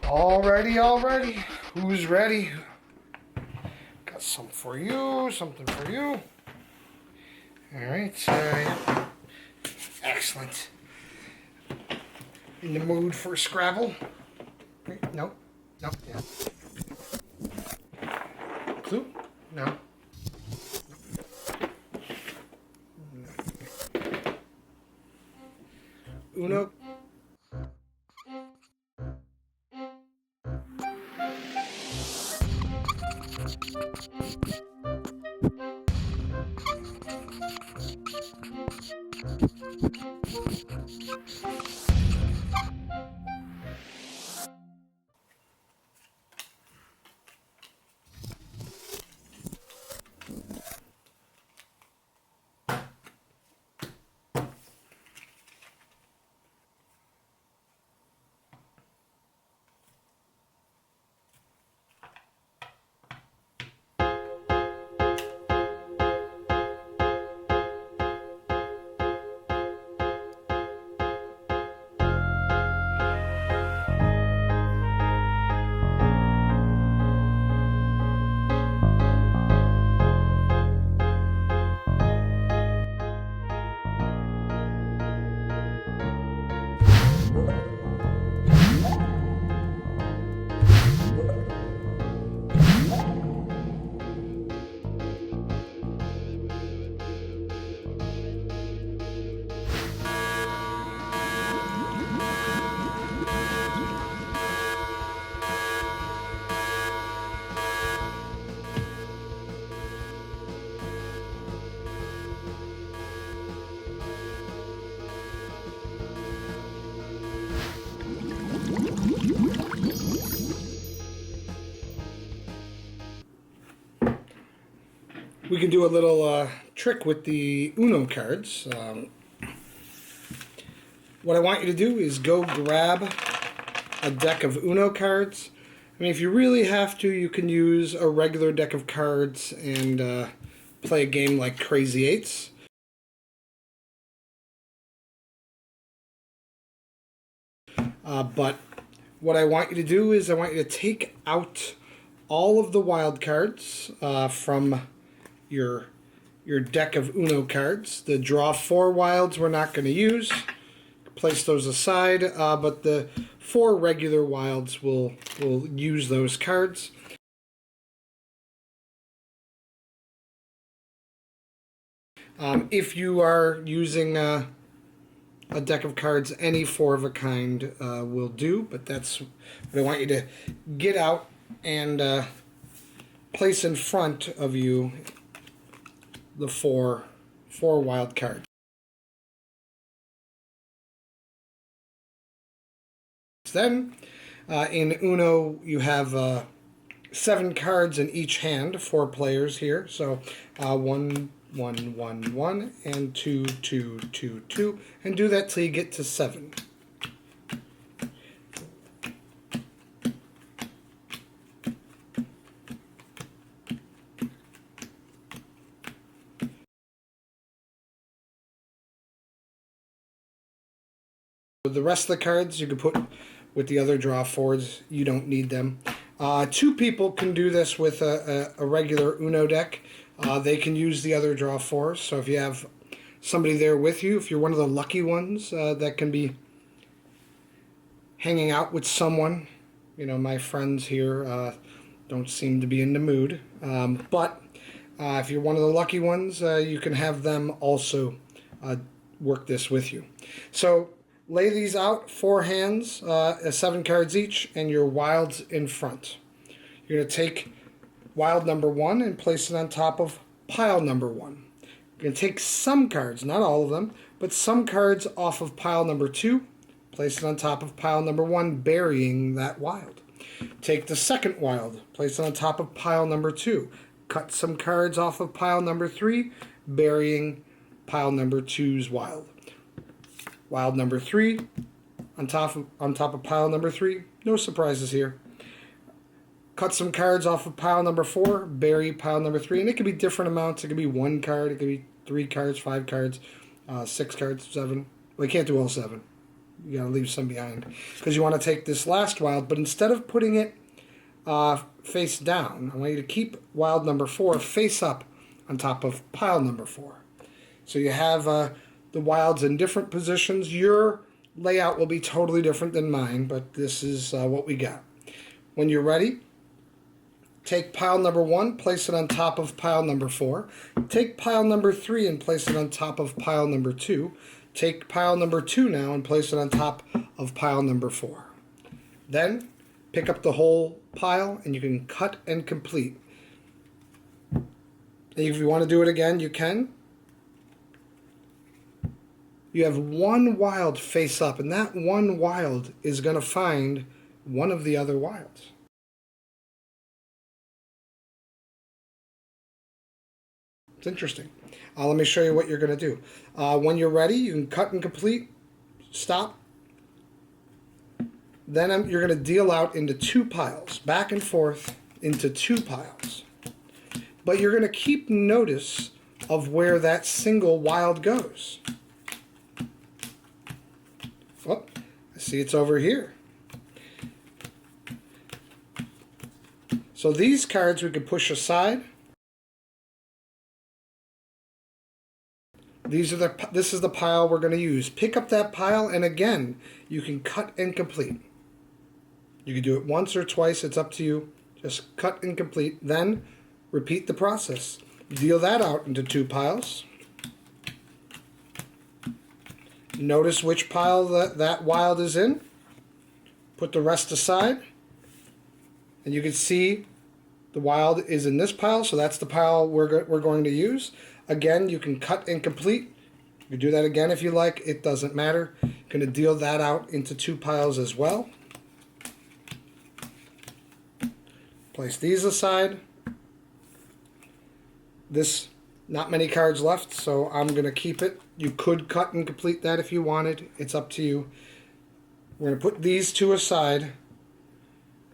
Alrighty. Who's ready? Got some for you, something for you. Alright, excellent. In the mood for Scrabble? Nope. Yeah. Clue? No. Uno? We can do a little trick with the Uno cards. What I want you to do is go grab a deck of Uno cards. I mean, if you really have to, you can use a regular deck of cards and play a game like Crazy Eights. But what I want you to do is I want you to take out all of the wild cards from your deck of Uno cards. The draw 4 wilds we're not going to use. Place those aside, but the 4 regular wilds will use those cards. If you are using a deck of cards, any 4 of a kind will do, but that's what I want you to get out and place in front of you the four wild cards. Then, in Uno, you have 7 cards in each hand, 4 players here. So 1, 1, 1, 1, and 2, 2, 2, 2, and do that till you get to 7. The rest of the cards you can put with the other draw 4s. You don't need them. 2 people can do this with a regular Uno deck. They can use the other draw 4s. So if you have somebody there with you, if you're one of the lucky ones that can be hanging out with someone, you know, my friends here don't seem to be in the mood. But if you're one of the lucky ones, you can have them also work this with you. So lay these out, 4 hands, 7 cards each, and your wilds in front. You're going to take wild number 1 and place it on top of pile number 1. You're going to take some cards, not all of them, but some cards off of pile number 2, place it on top of pile number 1, burying that wild. Take the second wild, place it on top of pile number 2. Cut some cards off of pile number 3, burying pile number 2's wild. Wild number 3 on top of pile number 3. No surprises here. Cut some cards off of pile number 4, bury pile number 3, and it could be different amounts. It could be 1 card, it could be 3 cards, 5 cards, 6 cards, 7. Well, you can't do all 7. You gotta leave some behind because you want to take this last wild, but instead of putting it face down, I want you to keep wild number 4 face up on top of pile number 4. So you have the wilds in different positions. Your layout will be totally different than mine, but this is what we got. When you're ready, take pile number 1, place it on top of pile number 4. Take pile number 3 and place it on top of pile number 2. Take pile number 2 now and place it on top of pile number 4. Then pick up the whole pile and you can cut and complete. If you want to do it again, you can. You have one wild face up, and that one wild is going to find one of the other wilds. It's interesting. Let me show you what you're going to do. When you're ready, you can cut and complete, stop. Then you're going to deal out into 2 piles, back and forth into 2 piles. But you're going to keep notice of where that single wild goes. Oh, I see it's over here. So these cards we could push aside. This is the pile we're going to use. Pick up that pile, and again, you can cut and complete. You can do it once or twice, it's up to you. Just cut and complete, then repeat the process. Deal that out into 2 piles. Notice which pile that wild is in. Put the rest aside. And you can see the wild is in this pile, so that's the pile we're going to use. Again, you can cut and complete. You can do that again if you like. It doesn't matter. You're going to deal that out into 2 piles as well. Place these aside. This, not many cards left, so I'm going to keep it. You could cut and complete that if you wanted. It's up to you. We're going to put these 2 aside,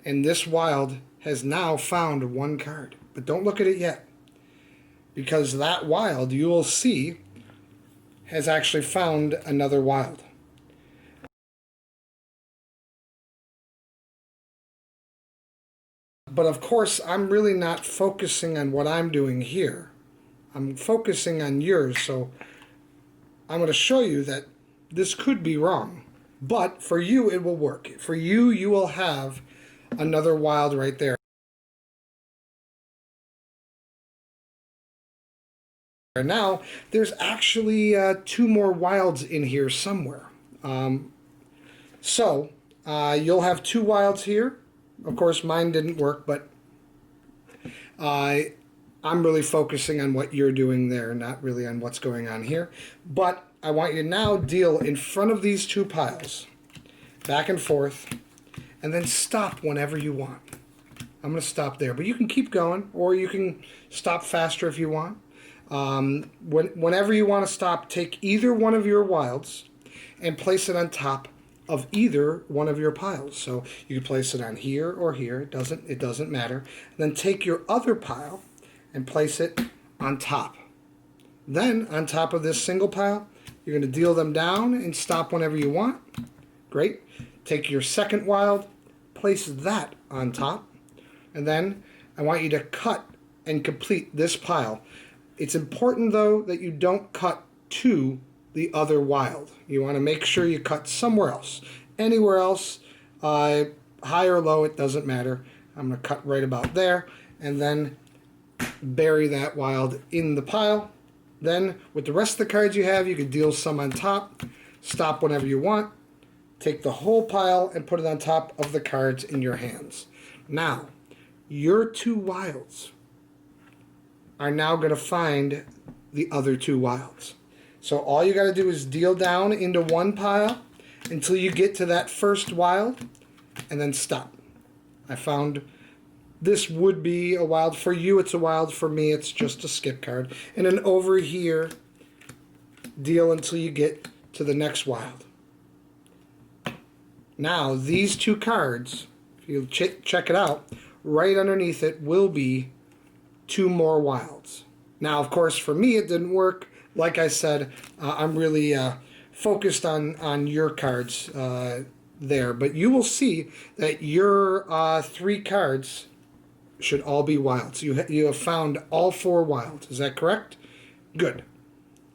and this wild has now found 1 card. But don't look at it yet, because that wild, you will see, has actually found another wild. But of course, I'm really not focusing on what I'm doing here. I'm focusing on yours, so I'm going to show you that this could be wrong. But for you, it will work. For you, you will have another wild right there. Now, there's actually 2 more wilds in here somewhere. You'll have 2 wilds here. Of course, mine didn't work, but I'm really focusing on what you're doing there, not really on what's going on here. But I want you to now deal in front of these 2 piles, back and forth, and then stop whenever you want. I'm going to stop there, but you can keep going, or you can stop faster if you want. Whenever you want to stop, take either one of your wilds and place it on top of either one of your piles. So you can place it on here or here. It doesn't matter. And then take your other pile and place it on top. Then on top of this single pile, you're going to deal them down and stop whenever you want. Great. Take your second wild, place that on top, and then I want you to cut and complete this pile. It's important though that you don't cut to the other wild. You want to make sure you cut somewhere else. Anywhere else, high or low, it doesn't matter. I'm going to cut right about there, and then bury that wild in the pile. Then, with the rest of the cards you have, you can deal some on top, stop whenever you want, take the whole pile and put it on top of the cards in your hands. Now, your 2 wilds are now going to find the other 2 wilds. So all you got to do is deal down into 1 pile until you get to that first wild, and then stop. I found this would be a wild. For you, it's a wild. For me, it's just a skip card. And then over here, deal until you get to the next wild. Now, these 2 cards, if you check it out, right underneath it will be 2 more wilds. Now, of course, for me, it didn't work. Like I said, I'm really focused on your cards there, but you will see that your 3 cards should all be wilds. You have found all 4 wilds. Is that correct? Good.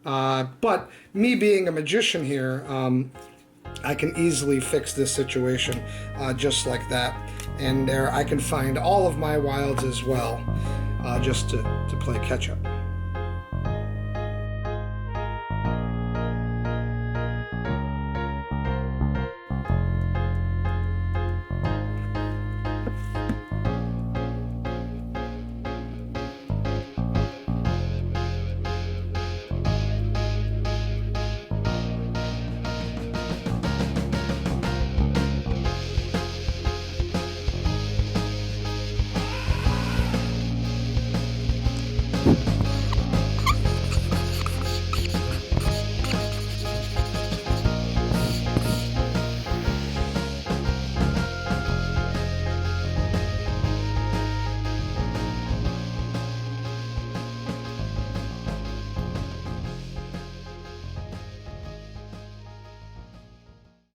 But me being a magician here, I can easily fix this situation just like that. And there I can find all of my wilds as well, just to play catch up.